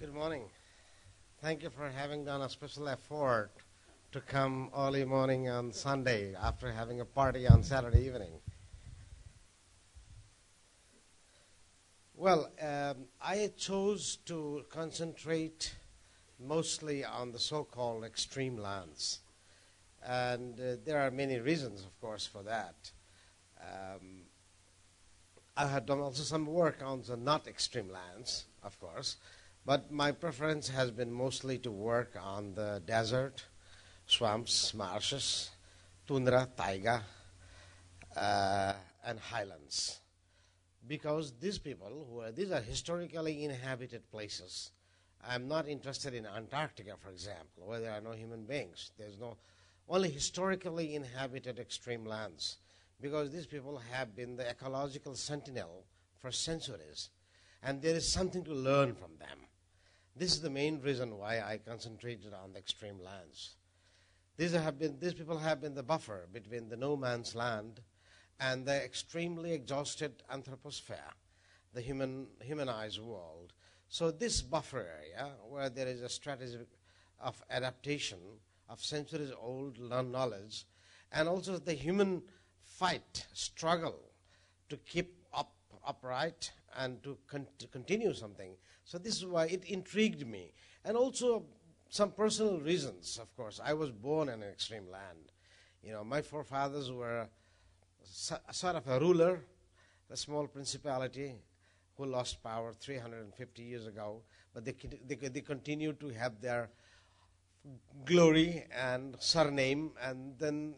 Good morning. Thank you for having done a special effort to come early morning on Sunday after having a party on Saturday evening. Well, I chose to concentrate mostly on the so-called extreme lands. And there are many reasons, of course, for that. I had done also some work on the not extreme lands, of course, but my preference has been mostly to work on the desert, swamps, marshes, tundra, taiga, and highlands. Because these are historically inhabited places. I'm not interested in Antarctica, for example, where there are no human beings. There's only historically inhabited extreme lands, because these people have been the ecological sentinel for centuries, and there is something to learn from them. This is the main reason why I concentrated on the extreme lands. These people have been the buffer between the no man's land and the extremely exhausted Anthroposphere, the humanized world. So this buffer area, where there is a strategy of adaptation of centuries-old knowledge, and also the human struggle to keep upright and to continue something. So this is why it intrigued me. And also some personal reasons, of course. I was born in an extreme land. You know, my forefathers were sort of a ruler, a small principality who lost power 350 years ago, but they continued to have their glory and surname. And then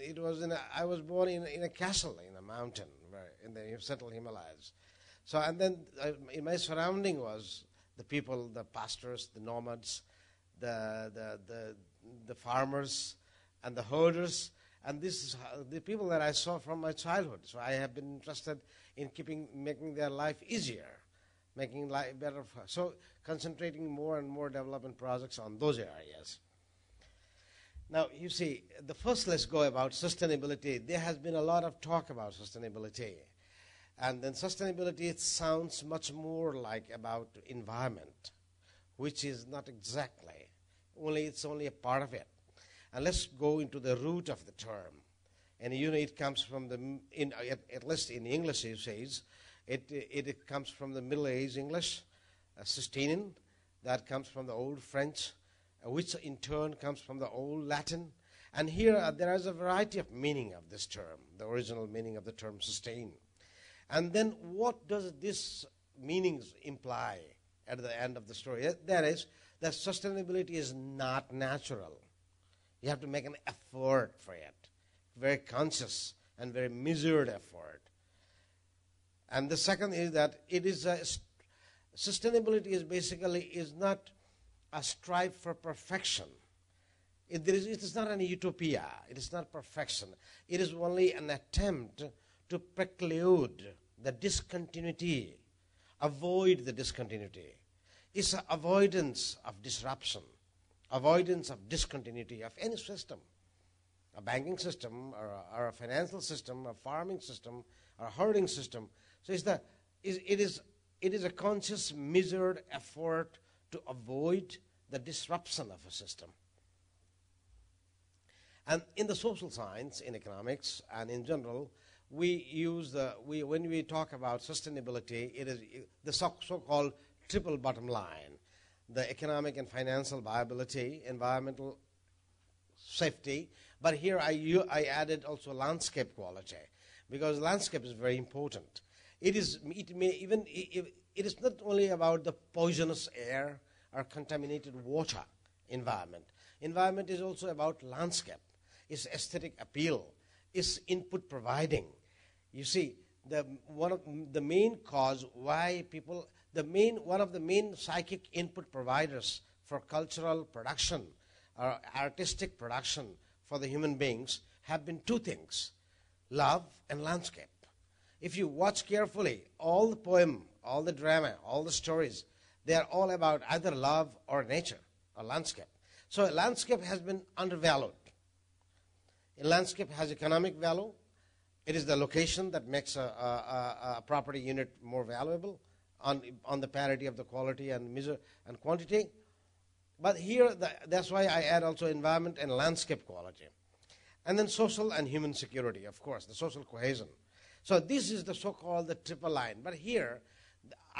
I was born in a castle in a mountain in the central Himalayas. So, and then in my surrounding was the people, the pastors, the nomads, the farmers, and the herders, and this is the people that I saw from my childhood. So I have been interested in making their life easier, making life better. So concentrating more and more development projects on those areas. Now, you see, let's go about sustainability. There has been a lot of talk about sustainability. And then sustainability, it sounds much more like about environment, which is not exactly. It's only a part of it. And let's go into the root of the term. And it comes from at least in English it says, it comes from the Middle Age English, sustaining, that comes from the Old French, which in turn comes from the Old Latin. And here there is a variety of meaning of this term, the original meaning of the term sustain. And then what does this meanings imply at the end of the story? That is, that sustainability is not natural. You have to make an effort for it, very conscious and very measured effort. And the second is that sustainability is not a strive for perfection. It is not an utopia. It is not perfection. It is only an attempt to preclude the discontinuity, avoid the discontinuity. It's an avoidance of disruption, avoidance of discontinuity of any system, a banking system or a financial system, a farming system, or a herding system. So it is a conscious, measured effort to avoid the disruption of a system. And in the social science, in economics, and in general, when we talk about sustainability, it is the so-called triple bottom line: the economic and financial viability, environmental safety. But here I added also landscape quality, because landscape is very important. It is not only about the poisonous air or contaminated water environment. Environment is also about landscape. It's aesthetic appeal. It's input providing. You see, one of the main psychic input providers for cultural production or artistic production for the human beings have been two things: love and landscape. If you watch carefully, all the poem, all the drama, all the stories, they are all about either love or nature or landscape. So landscape has been undervalued. Landscape has economic value. It is the location that makes a property unit more valuable on the parity of the quality and measure and quantity. But here, that's why I add also environment and landscape quality. And then social and human security, of course, the social cohesion. So this is the so-called the triple line. But here,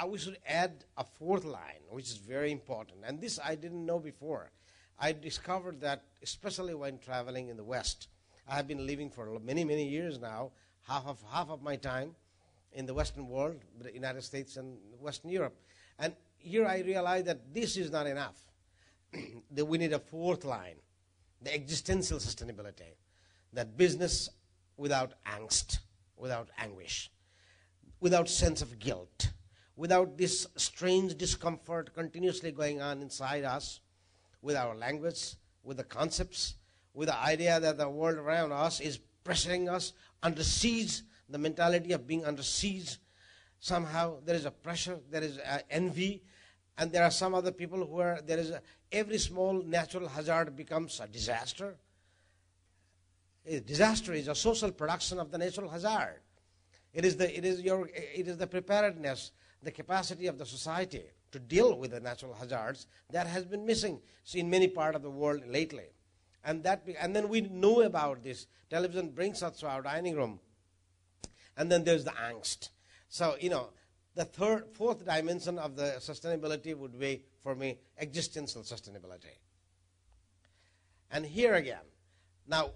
we should add a fourth line, which is very important. And this I didn't know before. I discovered that, especially when traveling in the West. I have been living for many, many years now, half of my time in the Western world, the United States and Western Europe. And here I realized that this is not enough. That we need a fourth line, the existential sustainability, that business without angst, without anguish, without sense of guilt, without this strange discomfort continuously going on inside us, with our language, with the concepts, with the idea that the world around us is pressuring us under siege, the mentality of being under siege. Somehow there is a pressure, there is envy, and there are some other people where there is every small natural hazard becomes a disaster. A disaster is a social production of the natural hazard. It is the preparedness, the capacity of the society to deal with the natural hazards that has been missing in many parts of the world lately. And then we know about this. Television brings us to our dining room. And then there's the angst. So, the fourth dimension of the sustainability would be, for me, existential sustainability. And here again, now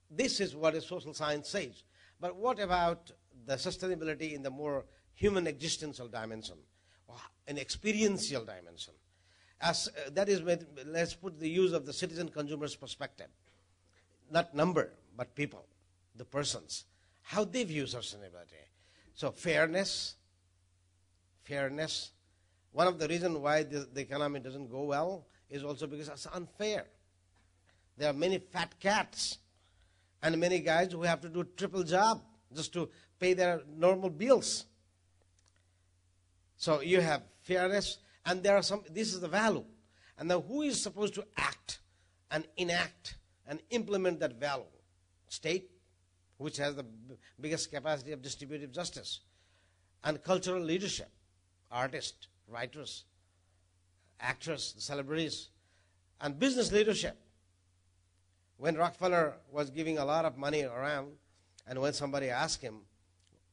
this is what a social science says. But what about the sustainability in the more human existential dimension, an experiential dimension? That is, let's put the use of the citizen consumer's perspective. Not number, but people, the persons, how they view sustainability. So fairness. One of the reasons why the economy doesn't go well is also because it's unfair. There are many fat cats and many guys who have to do triple job just to pay their normal bills. So you have fairness, and there are this is the value. And now who is supposed to act and enact and implement that value? State, which has the biggest capacity of distributive justice, and cultural leadership, artists, writers, actors, celebrities, and business leadership. When Rockefeller was giving a lot of money around, and when somebody asked him,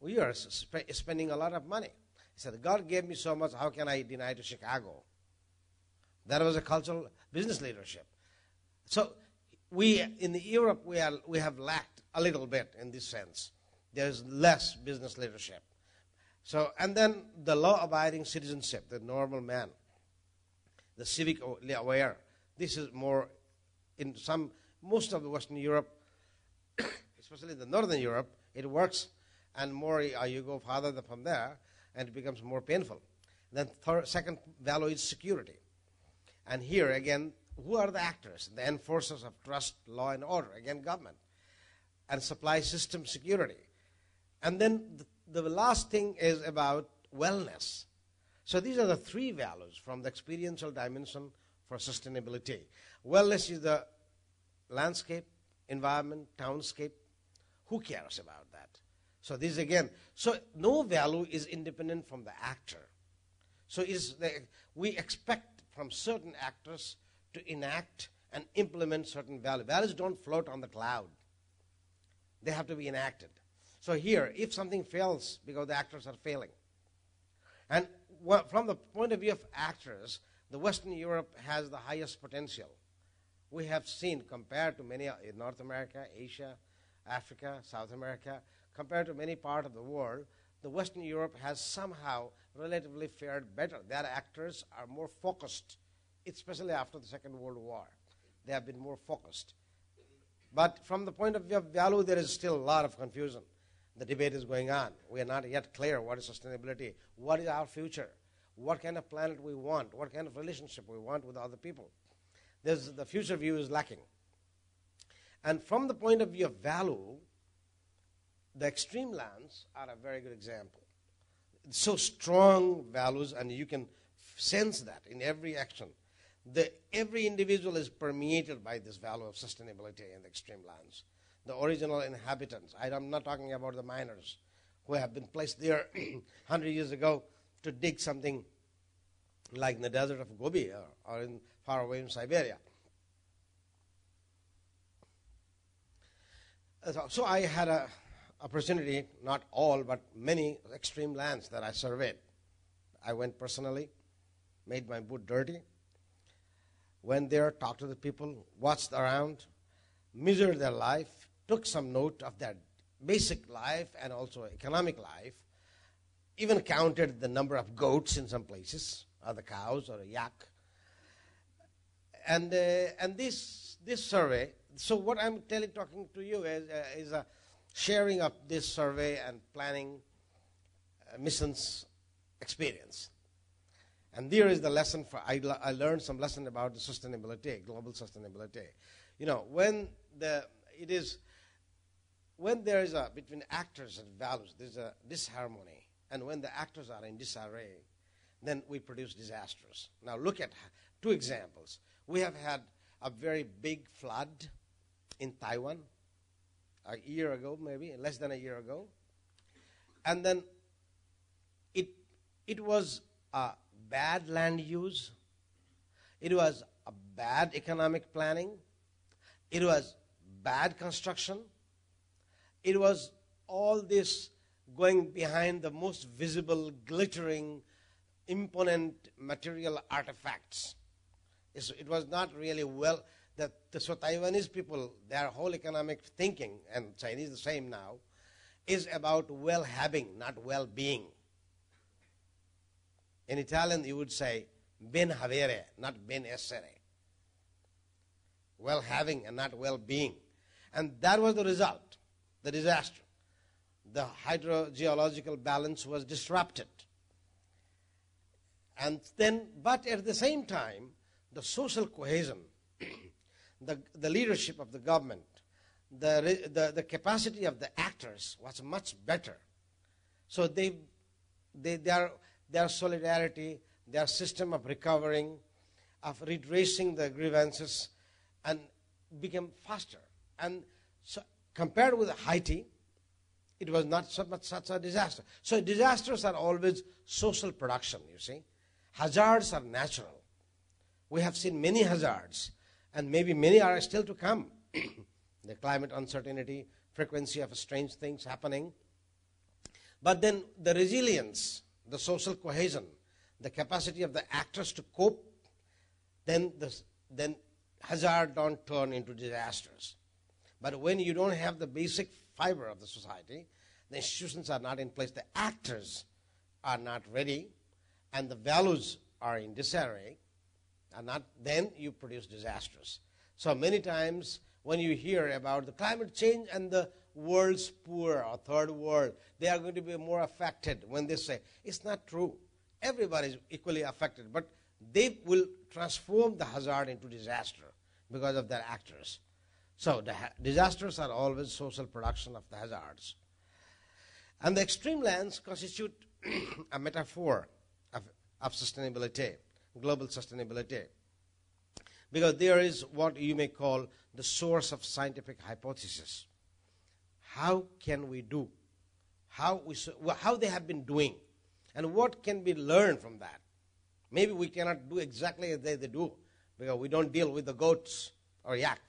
we are spending a lot of money. He said, God gave me so much, how can I deny to Chicago? That was a cultural business leadership. So in Europe, we have lacked a little bit in this sense. There's less business leadership. So, and then the law-abiding citizenship, the normal man, the civically aware. This is more in most of the Western Europe, especially the Northern Europe, it works, and more you go farther from there, and it becomes more painful. Then second value is security. And here, again, who are the actors? The enforcers of trust, law, and order. Again, government. And supply system security. And then the last thing is about wellness. So these are the three values from the experiential dimension for sustainability. Wellness is the landscape, environment, townscape. Who cares about that? So this again, so no value is independent from the actor. So we expect from certain actors to enact and implement certain values. Values don't float on the cloud. They have to be enacted. So here, if something fails because the actors are failing, and from the point of view of actors, the Western Europe has the highest potential. We have seen, compared to many in North America, Asia, Africa, South America, compared to many parts of the world, the Western Europe has somehow relatively fared better. Their actors are more focused, especially after the Second World War. They have been more focused. But from the point of view of value, there is still a lot of confusion. The debate is going on. We are not yet clear what is sustainability, what is our future, what kind of planet we want, what kind of relationship we want with other people. The future view is lacking. And from the point of view of value, the extreme lands are a very good example. So strong values, and you can sense that in every action. Every individual is permeated by this value of sustainability in the extreme lands. The original inhabitants, I'm not talking about the miners who have been placed there 100 years ago to dig something like in the desert of Gobi or in far away in Siberia. So I had an opportunity, not all, but many extreme lands that I surveyed. I went personally, made my boot dirty, went there, talked to the people, watched around, measured their life, took some note of their basic life and also economic life, even counted the number of goats in some places, or the cows or a yak. And this survey, so what I'm talking to you is a sharing of this survey and planning missions experience. And there is the lesson I learned some lesson about the sustainability, global sustainability. You know, when there is between actors and values, there's a disharmony. And when the actors are in disarray, then we produce disasters. Now look at two examples. We have had a very big flood in Taiwan a year ago, maybe, less than a year ago. And then it was a bad land use. It was a bad economic planning. It was bad construction. It was all this going behind the most visible, glittering, imponent material artifacts. It was not really well. So Taiwanese people, their whole economic thinking, and Chinese the same now, is about well-having, not well-being. In Italian, you would say ben havere, not ben essere. Well-having and not well-being. And that was the result, the disaster. The hydrogeological balance was disrupted. And then, but at the same time, the social cohesion, the leadership of the government, the capacity of the actors was much better. So their solidarity, their system of recovering, of redressing the grievances, and became faster. And so compared with Haiti, it was not such a disaster. So disasters are always social production, you see. Hazards are natural. We have seen many hazards, and maybe many are still to come. The climate uncertainty, frequency of strange things happening. But then the resilience, the social cohesion, the capacity of the actors to cope, then hazard don't turn into disasters. But when you don't have the basic fiber of the society, the institutions are not in place, the actors are not ready, and the values are in disarray, then you produce disasters. So many times when you hear about the climate change and the world's poor or third world, they are going to be more affected when they say, it's not true. Everybody is equally affected, but they will transform the hazard into disaster because of their actors. So the disasters are always social production of the hazards. And the extreme lands constitute a metaphor of sustainability, global sustainability. Because there is what you may call the source of scientific hypothesis. How can we do? How they have been doing? And what can be learned from that? Maybe we cannot do exactly as they do, because we don't deal with the goats or yak.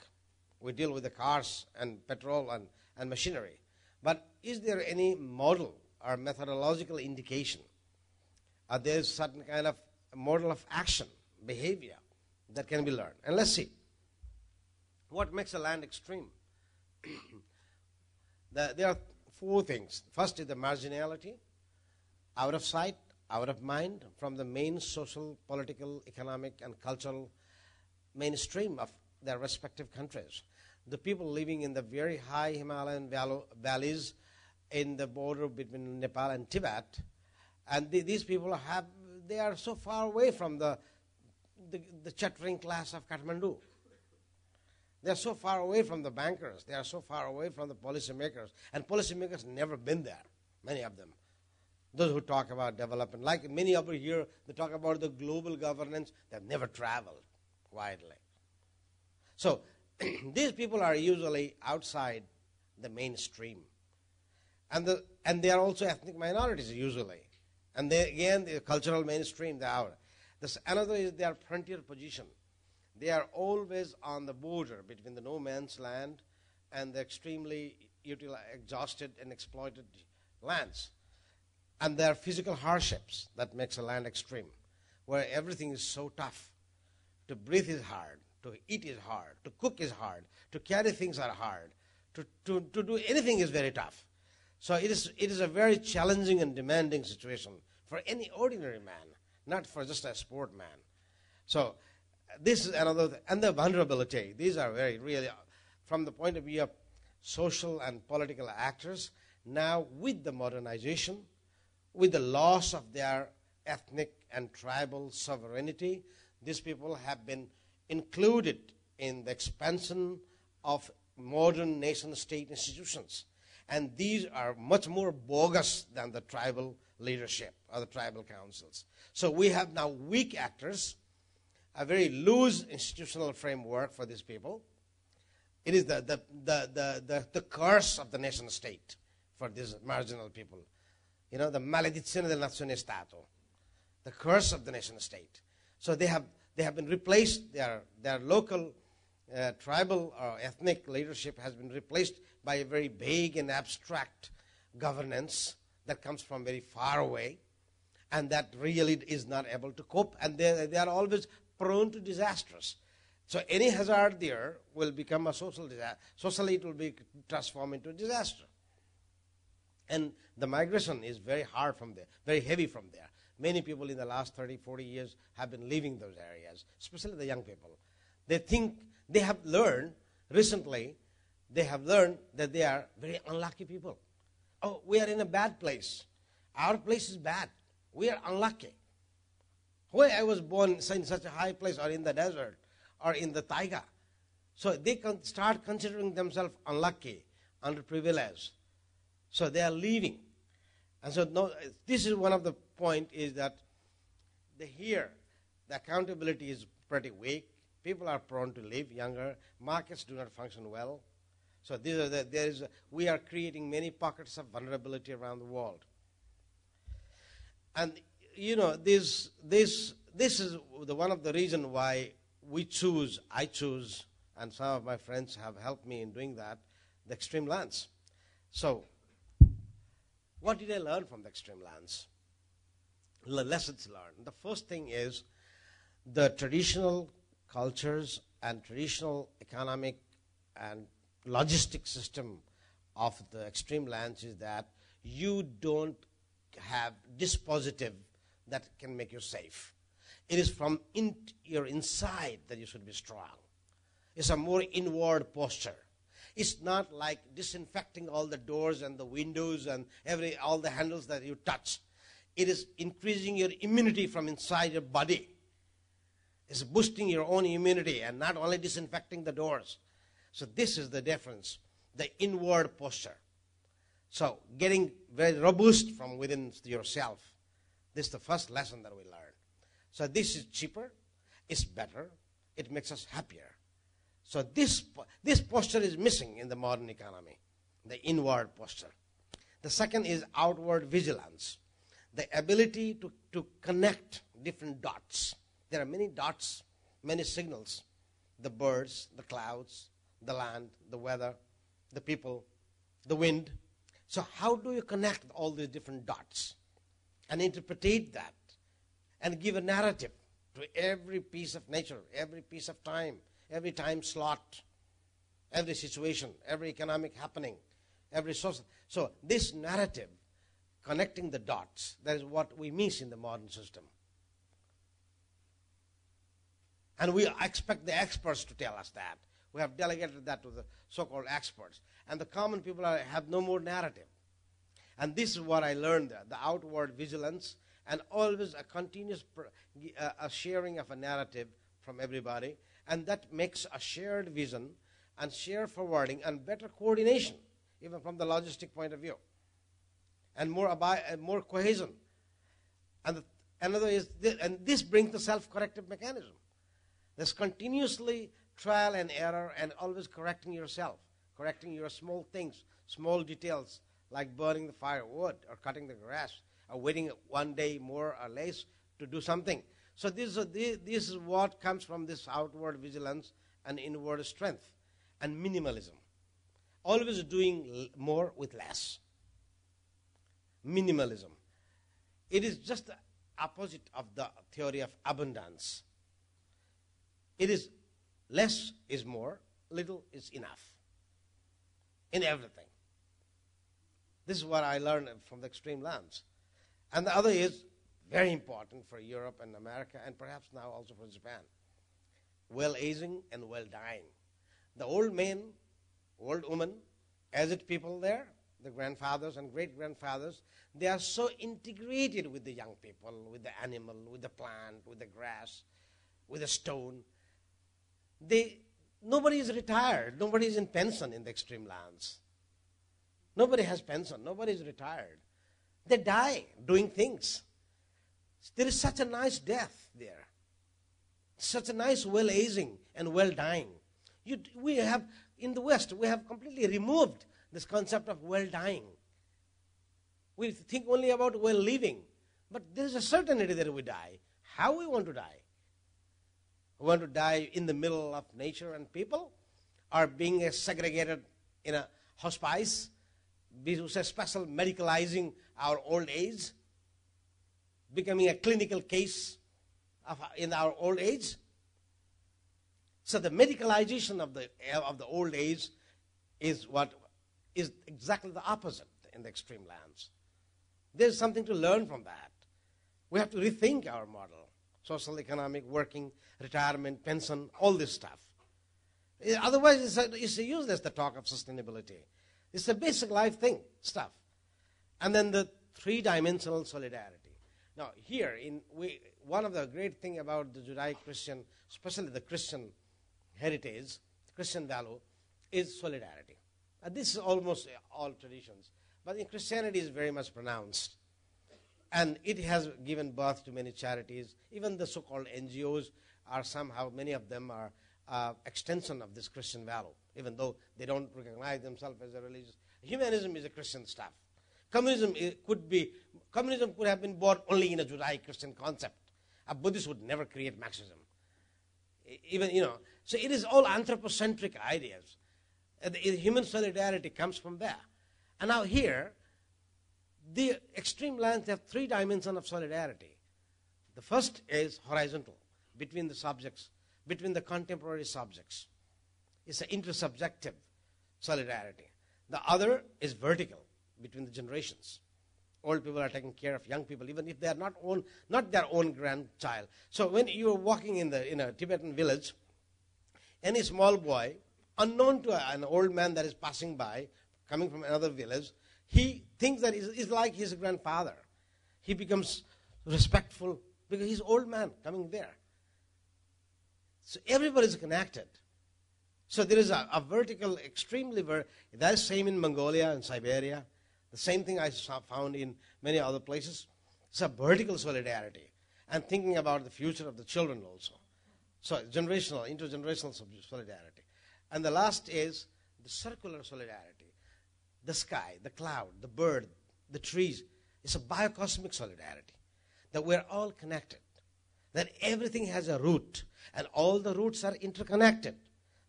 We deal with the cars and petrol and machinery. But is there any model or methodological indication? There is certain kind of model of action, behavior that can be learned. And let's see. What makes a land extreme? There are four things. First is the marginality, out of sight, out of mind from the main social, political, economic, and cultural mainstream of their respective countries. The people living in the very high Himalayan valleys in the border between Nepal and Tibet, and these people they are so far away from the chattering class of Kathmandu. They are so far away from the bankers. They are so far away from the policymakers. And policymakers never been there, many of them. Those who talk about development, like many over here, they talk about the global governance. They have never traveled widely. So these people are usually outside the mainstream. And they are also ethnic minorities usually. And they, again, the cultural mainstream, they are. Another is their frontier position. They are always on the border between the no man's land and the extremely exhausted and exploited lands. And there are physical hardships that makes a land extreme, where everything is so tough. To breathe is hard, to eat is hard, to cook is hard, to carry things are hard, to do anything is very tough. So it is a very challenging and demanding situation for any ordinary man, not for just a sport man. So this is another, and the vulnerability. These are very, really, from the point of view of social and political actors, now with the modernization, with the loss of their ethnic and tribal sovereignty, these people have been included in the expansion of modern nation-state institutions. And these are much more bogus than the tribal leadership or the tribal councils. So we have now weak actors, a very loose institutional framework for these people. It is the curse of the nation-state for these marginal people. You know, the maledizione del nazione-stato, the curse of the nation-state. So they have been replaced, their local tribal or ethnic leadership has been replaced by a very vague and abstract governance that comes from very far away, and that really is not able to cope, and they are always prone to disasters. So any hazard there will become a social disaster. Socially, it will be transformed into a disaster. And the migration is very hard from there, very heavy from there. Many people in the last 30, 40 years have been leaving those areas, especially the young people. They think, they have learned, recently, they have learned that they are very unlucky people. Oh, we are in a bad place. Our place is bad. We are unlucky. Why I was born in such a high place, or in the desert, or in the taiga. So they can start considering themselves unlucky, underprivileged. So they are leaving. And so no, this is one of the point is that the accountability is pretty weak. People are prone to leave younger. Markets do not function well. So we are creating many pockets of vulnerability around the world. And you know, this is one of the reasons why I choose, and some of my friends have helped me in doing that, the extreme lands. So what did I learn from the extreme lands? Lessons learned. The first thing is the traditional cultures and traditional economic and logistic system of the extreme lands is that you don't have dispositive that can make you safe. It is from your inside that you should be strong. It's a more inward posture. It's not like disinfecting all the doors and the windows and all the handles that you touch. It is increasing your immunity from inside your body. It's boosting your own immunity and not only disinfecting the doors. So this is the difference, the inward posture. So getting very robust from within yourself. This is the first lesson that we learn. So this is cheaper, it's better, it makes us happier. So this posture is missing in the modern economy, the inward posture. The second is outward vigilance, the ability to connect different dots. There are many dots, many signals, the birds, the clouds, the land, the weather, the people, the wind. So how do you connect all these different dots and interpret that and give a narrative to every piece of nature, every piece of time, every time slot, every situation, every economic happening, every social. So this narrative, connecting the dots, that is what we miss in the modern system. And we expect the experts to tell us that. We have delegated that to the so-called experts. And the common people have no more narrative. And this is what I learned there, the outward vigilance and always a continuous a sharing of a narrative from everybody. And that makes a shared vision and shared forwarding and better coordination, even from the logistic point of view. And more cohesion. And another is, this brings the self-corrective mechanism. There's continuously trial and error and always correcting yourself, correcting your small things, small details like burning the firewood or cutting the grass or waiting one day more or less to do something. So this is what comes from this outward vigilance and inward strength and minimalism. Always doing more with less. Minimalism. It is just the opposite of the theory of abundance. It is less is more, little is enough in everything. This is what I learned from the extreme lands. And the other is very important for Europe and America and perhaps now also for Japan. Well-aging and well-dying. The old men, old women, aged people there, the grandfathers and great-grandfathers, they are so integrated with the young people, with the animal, with the plant, with the grass, with the stone. Nobody is retired. Nobody is in pension in the extreme lands. Nobody has pension. Nobody is retired. They die doing things. There is such a nice death there. Such a nice well-aging and well-dying. We have, in the West, we have completely removed this concept of well-dying. We think only about well-living. But there is a certainty that we die. How we want to die? We want to die in the middle of nature and people, or being segregated in a hospice, be special medicalizing our old age, becoming a clinical case in our old age. So the medicalization of the old age is what is exactly the opposite in the extreme lands. There's something to learn from that. We have to rethink our model: social, economic, working, retirement, pension, all this stuff. Otherwise, it's useless, the talk of sustainability. It's a basic life thing, stuff. And then the three-dimensional solidarity. Now, here, one of the great things about the Judaic-Christian, especially the Christian heritage, Christian value, is solidarity. And this is almost all traditions. But in Christianity, it's very much pronounced. And it has given birth to many charities. Even the so-called NGOs are somehow, many of them are extension of this Christian value, even though they don't recognize themselves as a religious. Humanism is a Christian stuff. Communism could have been born only in a Judaic-Christian concept. A Buddhist would never create Marxism. So it is all anthropocentric ideas. The human solidarity comes from there. And now here, the extreme lands have three dimensions of solidarity. The first is horizontal, between the subjects, between the contemporary subjects. It's an intersubjective solidarity. The other is vertical, between the generations. Old people are taking care of young people, even if they are not their own grandchild. So when you are walking in a Tibetan village, any small boy, unknown to an old man that is passing by, coming from another village, he thinks that is like his grandfather. He becomes respectful because he's old man coming there. So everybody is connected. So there is a vertical, extremely that is same in Mongolia and Siberia. The same thing I found in many other places. It's a vertical solidarity. And thinking about the future of the children also. So generational, intergenerational solidarity. And the last is the circular solidarity. The sky, the cloud, the bird, the trees. It's a biocosmic solidarity. That we're all connected. That everything has a root. And all the roots are interconnected.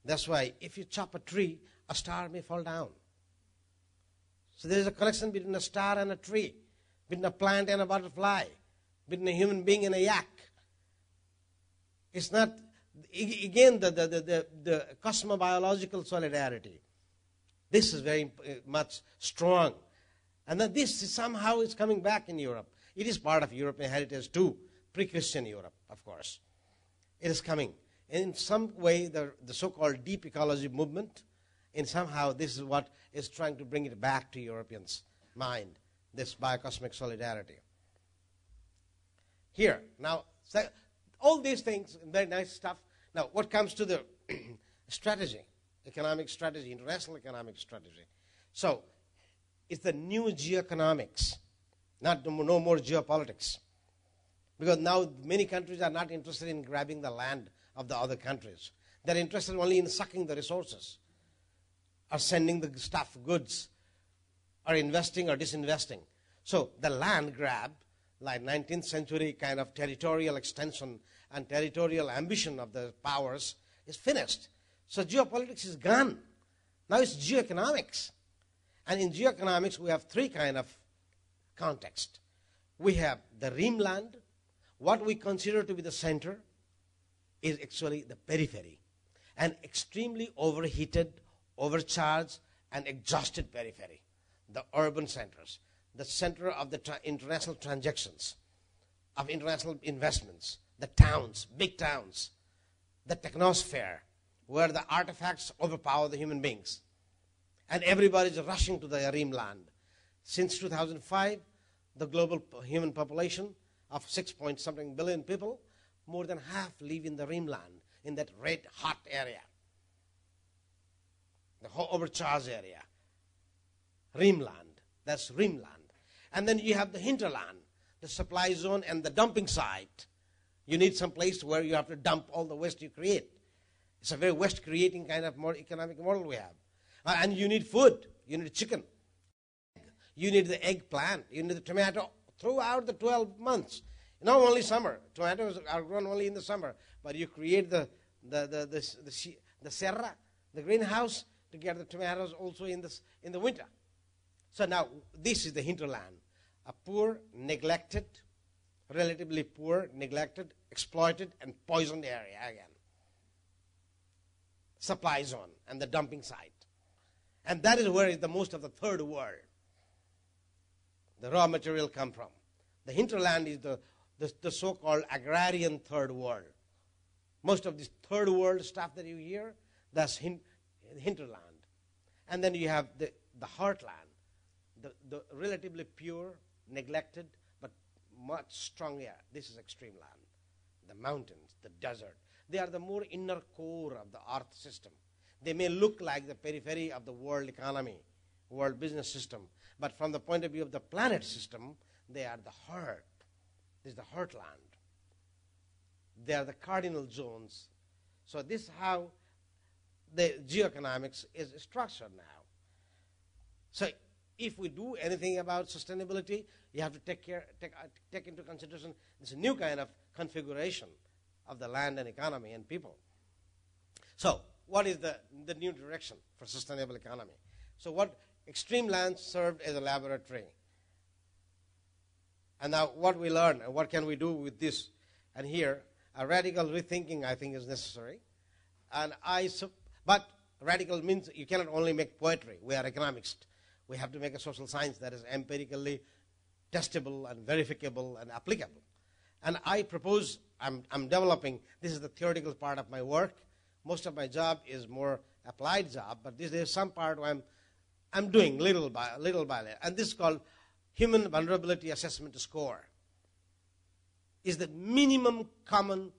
That's why if you chop a tree, a star may fall down. So there is a connection between a star and a tree, between a plant and a butterfly, between a human being and a yak. It's not, again, the cosmobiological solidarity. This is very much strong. And that this somehow is coming back in Europe. It is part of European heritage too, pre-Christian Europe, of course. It is coming. In some way, the so-called deep ecology movement, and somehow this is what is trying to bring it back to Europeans' mind, this biocosmic solidarity. Here, now, all these things, very nice stuff. Now, what comes to the strategy, economic strategy, international economic strategy? So, it's the new geoeconomics, no more geopolitics. Because now many countries are not interested in grabbing the land of the other countries. They're interested only in sucking the resources, or sending the stuff, goods, or investing or disinvesting. So the land grab, like 19th century kind of territorial extension and territorial ambition of the powers, is finished. So geopolitics is gone. Now it's geoeconomics. And in geoeconomics, we have three kind of context. We have the rimland. What we consider to be the center is actually the periphery. An extremely overheated, overcharged, and exhausted periphery. The urban centers. The center of the international transactions, of international investments. The towns, big towns. The technosphere, where the artifacts overpower the human beings. And everybody is rushing to the rimland. Since 2005, the global human population of 6-point-something billion people, more than half live in the rimland, in that red hot area. The whole overcharged area. Rimland. That's rimland. And then you have the hinterland, the supply zone and the dumping site. You need some place where you have to dump all the waste you create. It's a very waste-creating kind of more economic model we have. And you need food. You need chicken. You need the eggplant. You need the tomato throughout the 12 months. Not only summer. Tomatoes are grown only in the summer. But you create the serra, the greenhouse, to get the tomatoes also in the winter. So now, this is the hinterland. A poor, neglected, relatively poor, neglected, exploited, and poisoned area again. Supply zone and the dumping site. And that is where the most of the third world, the raw material come from. The hinterland is the so-called agrarian third world. Most of this third world stuff that you hear, that's hinterland. And then you have the heartland, the relatively pure, neglected, but much stronger. This is extreme land. The mountains, the desert. They are the more inner core of the earth system. They may look like the periphery of the world economy, world business system, but from the point of view of the planet system, they are the heart. This is the heartland. They are the cardinal zones. So this is how the geoeconomics is structured now. So if we do anything about sustainability, you have to take into consideration this new kind of configuration of the land and economy and people. So what is the new direction for sustainable economy? So what extreme lands served as a laboratory. And now what we learn and what can we do with this? And here, a radical rethinking, I think, is necessary. But radical means you cannot only make poetry. We are economists. We have to make a social science that is empirically testable and verifiable and applicable. And I propose, I'm developing, this is the theoretical part of my work. Most of my job is more applied job, but this is some part where I'm doing little by little. And this is called Human Vulnerability Assessment Score. Is the minimum common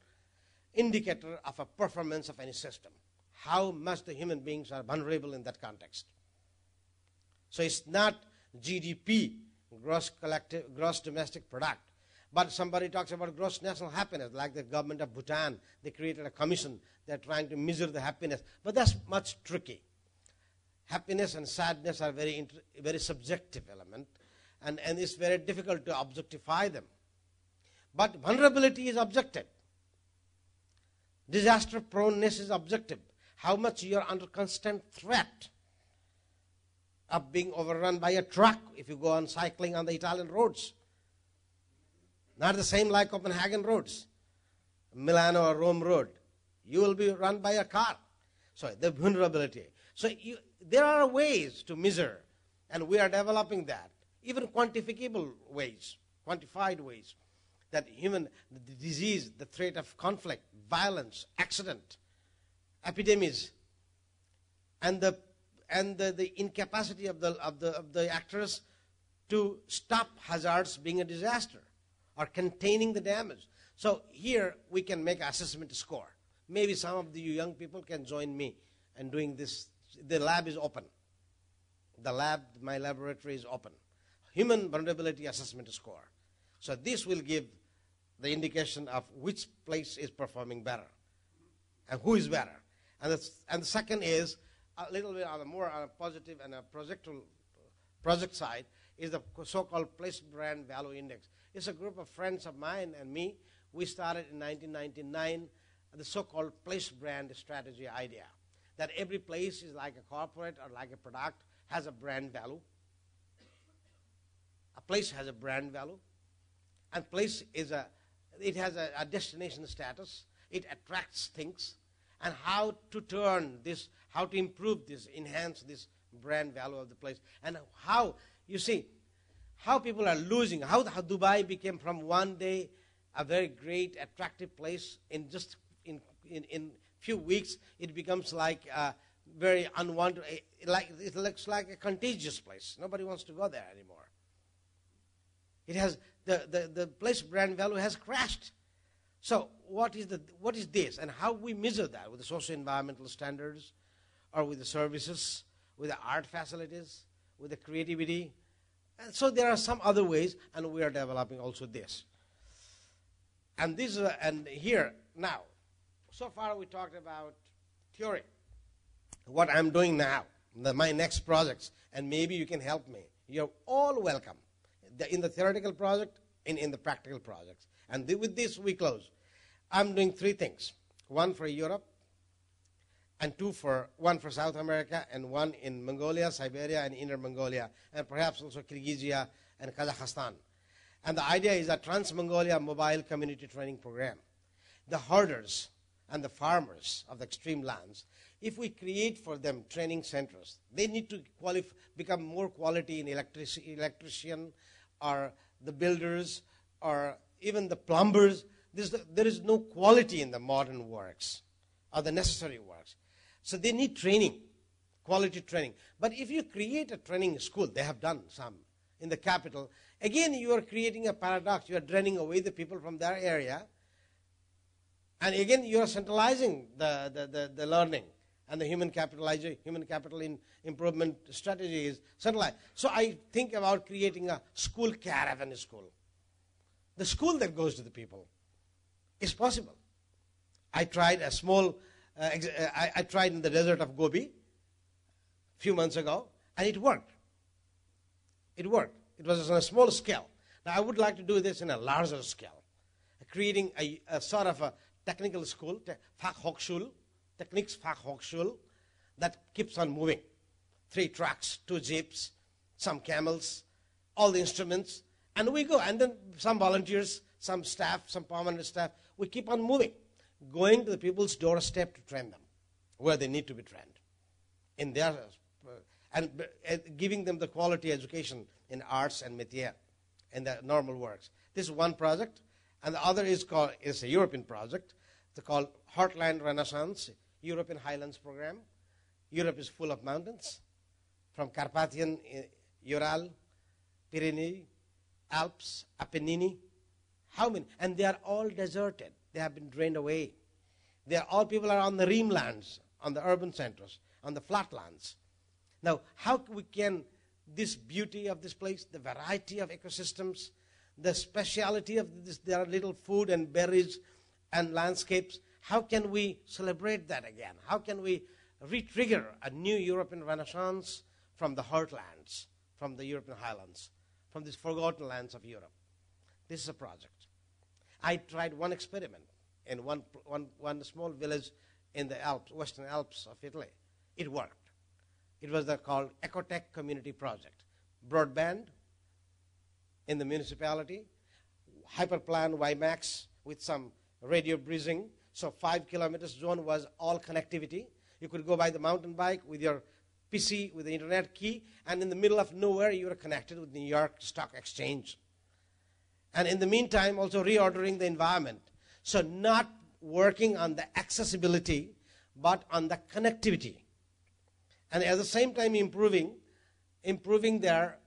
indicator of a performance of any system. How much the human beings are vulnerable in that context. So it's not GDP, gross domestic product. But somebody talks about gross national happiness, like the government of Bhutan. They created a commission. They're trying to measure the happiness. But that's much tricky. Happiness and sadness are very subjective element. And it's very difficult to objectify them. But vulnerability is objective. Disaster proneness is objective. How much you are under constant threat of being overrun by a truck if you go on cycling on the Italian roads. Not the same like Copenhagen roads, Milano or Rome road. You will be run by a car. So the vulnerability. So there are ways to measure, and we are developing that. Even quantifiable ways, quantified ways, that the disease, the threat of conflict, violence, accident, epidemics, and the incapacity of the actors to stop hazards being a disaster or containing the damage. So here we can make an assessment score. Maybe some of you young people can join me in doing this. The lab is open. My laboratory is open. Human Vulnerability Assessment Score. So this will give the indication of which place is performing better and who is better. And the second is a little bit on a more positive and a project side, is the so-called Place Brand Value Index. It's a group of friends of mine and me. We started in 1999 the so-called place brand strategy idea, that every place is like a corporate or like a product, has a brand value. A place has a brand value, and place is it has a destination status. It attracts things, and how to turn this, how to improve this, enhance this brand value of the place, and how, you see, how people are losing, how Dubai became from one day a very great, attractive place. In just in few weeks, it becomes like a very unwanted, like it looks like a contagious place. Nobody wants to go there anymore. It has the place brand value has crashed. So what is this, and how we measure that with the socio-environmental standards, or with the services, with the art facilities, with the creativity? And so there are some other ways, and we are developing also this. And this and here now, so far we talked about theory. What I'm doing now, my next projects, and maybe you can help me. You're all welcome in the theoretical project and in the practical projects. And with this we close. I'm doing 3 things: one for Europe, and one for South America, and one in Mongolia, Siberia, and Inner Mongolia, and perhaps also Kyrgyzstan and Kazakhstan. And the idea is a Trans-Mongolia mobile community training program. The herders and the farmers of the extreme lands, if we create for them training centers, they need to become more quality in electrician, or the builders, or even the plumbers. There is no quality in the modern works, or the necessary works. So they need training, quality training. But if you create a training school, they have done some in the capital, again you are creating a paradox. You are draining away the people from their area, and again you are centralizing the learning, and the human capital improvement strategy is centralized. So I think about creating a school caravan school. The school that goes to the people is possible. I tried a small, I tried in the desert of Gobi a few months ago, and it worked. It worked. It was on a small scale. Now I would like to do this in a larger scale, creating a sort of a technical school, Techniques Fachhochschule, that keeps on moving. 3 trucks, 2 jeeps, some camels, all the instruments, and we go. And then some volunteers, some staff, some permanent staff, we keep on moving, going to the people's doorstep to train them where they need to be trained, in their and giving them the quality education in arts and métier, in the normal works. This is one project, and the other is a European project. It's called Heartland Renaissance, European Highlands Program. Europe is full of mountains, from Carpathian, Ural, Pyrenees, Alps, Apennine. How many? And they are all deserted. They have been drained away. People are on the rimlands, on the urban centers, on the flatlands. Now, how we can, this beauty of this place, the variety of ecosystems, the speciality of this, there are little food and berries and landscapes, how can we celebrate that again? How can we re-trigger a new European Renaissance from the heartlands, from the European highlands, from these forgotten lands of Europe? This is a project. I tried one experiment in one small village in the Alps, Western Alps of Italy. It worked. It was called Ecotech Community Project. Broadband in the municipality, hyperplan WiMAX with some radio breezing. So 5 kilometers zone was all connectivity. You could go by the mountain bike with your PC, with the internet key, and in the middle of nowhere you were connected with New York Stock Exchange. And in the meantime, also reordering the environment. So not working on the accessibility, but on the connectivity. And at the same time improving their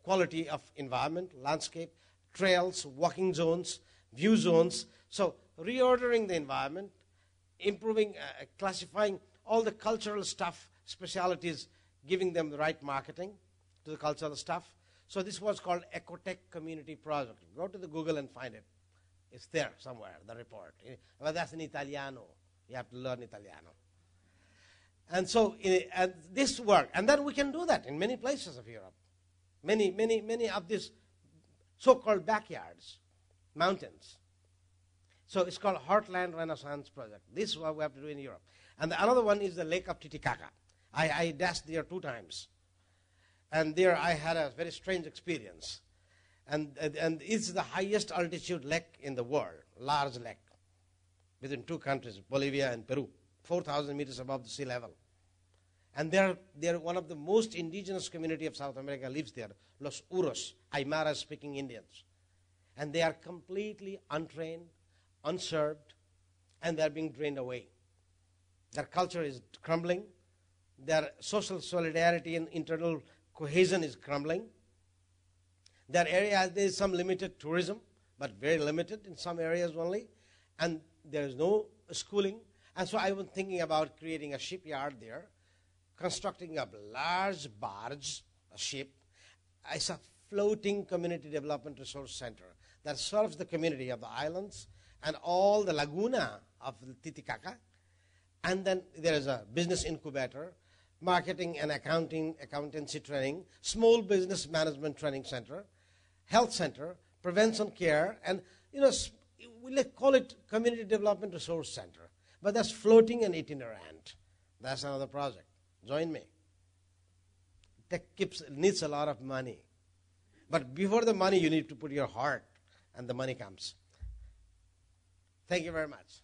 quality of environment, landscape, trails, walking zones, view zones. So reordering the environment, improving, classifying all the cultural stuff, specialities, giving them the right marketing to the cultural stuff. So this was called Ecotech Community Project. Go to the Google and find it. It's there somewhere, the report. But that's in Italiano. You have to learn Italiano. And so and this worked. And then we can do that in many places of Europe. Many of these so-called backyards, mountains. So it's called Heartland Renaissance Project. This is what we have to do in Europe. And the another one is the Lake of Titicaca. I dashed there 2 times. And there I had a very strange experience. And it's the highest altitude lake in the world, large lake, between 2 countries, Bolivia and Peru, 4,000 meters above the sea level. And they're one of the most indigenous community of South America lives there, Los Uros, Aymara-speaking Indians. And they are completely untrained, unserved, and they're being drained away. Their culture is crumbling. Their social solidarity and internal cohesion is crumbling. Their area, there is some limited tourism, but very limited in some areas only. And there is no schooling. And so I was thinking about creating a shipyard there, constructing a large barge, a ship, as a floating community development resource center that serves the community of the islands and all the laguna of the Titicaca. And then there is a business incubator, marketing and accountancy training, small business management training center, health center, prevention care, and we call it community development resource center. But that's floating and itinerant. That's another project. Join me. That needs a lot of money. But before the money, you need to put your heart, and the money comes. Thank you very much.